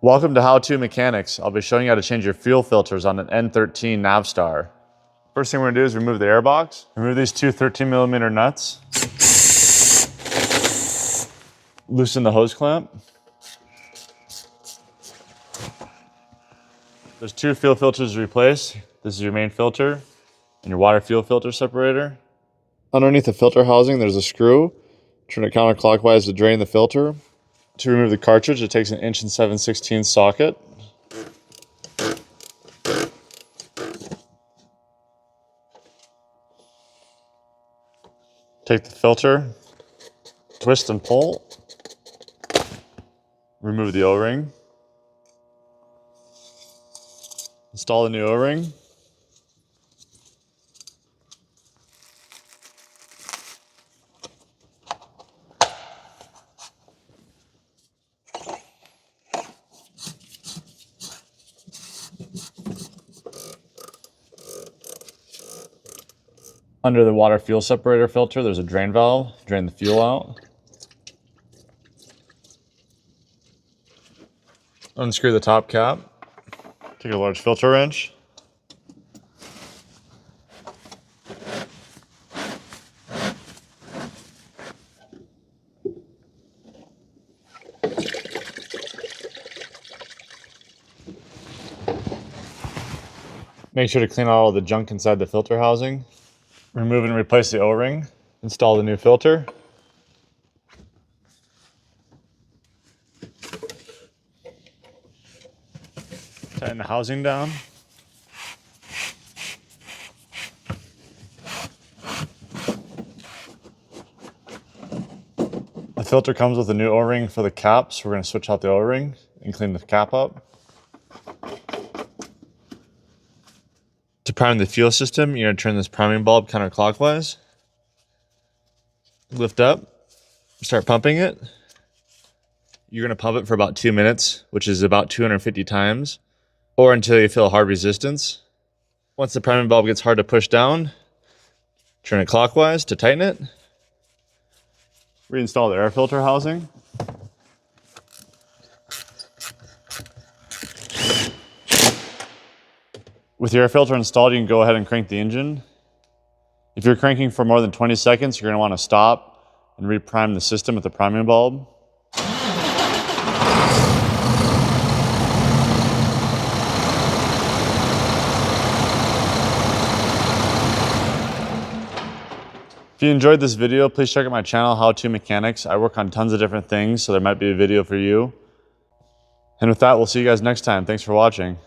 Welcome to How2Mechanics. I'll be showing you how to change your fuel filters on an N13 Navistar. First thing we're gonna do is remove the air box. Remove these two 13mm nuts. Loosen the hose clamp. There's two fuel filters to replace. This is your main filter and your water fuel filter separator. Underneath the filter housing, there's a screw. Turn it counterclockwise to drain the filter. To remove the cartridge, it takes an 1 7/16 socket. Take the filter, twist and pull. Remove the O-ring. Install the new O-ring. Under the water fuel separator filter, there's a drain valve. Drain the fuel out. Unscrew the top cap. Take a large filter wrench. Make sure to clean out all the junk inside the filter housing. Remove and replace the O-ring. Install the new filter. Tighten the housing down. The filter comes with a new O-ring for the cap, so we're going to switch out the O-ring and clean the cap up. To prime the fuel system, you're going to turn this priming bulb counterclockwise. Lift up, start pumping it. You're going to pump it for about 2 minutes, which is about 250 times, or until you feel hard resistance. Once the priming bulb gets hard to push down, turn it clockwise to tighten it. Reinstall the air filter housing. With your air filter installed, you can go ahead and crank the engine. If you're cranking for more than 20 seconds, you're going to want to stop and reprime the system with the priming bulb. If you enjoyed this video, please check out my channel, How2Mechanics. I work on tons of different things, so there might be a video for you. And with that, we'll see you guys next time. Thanks for watching.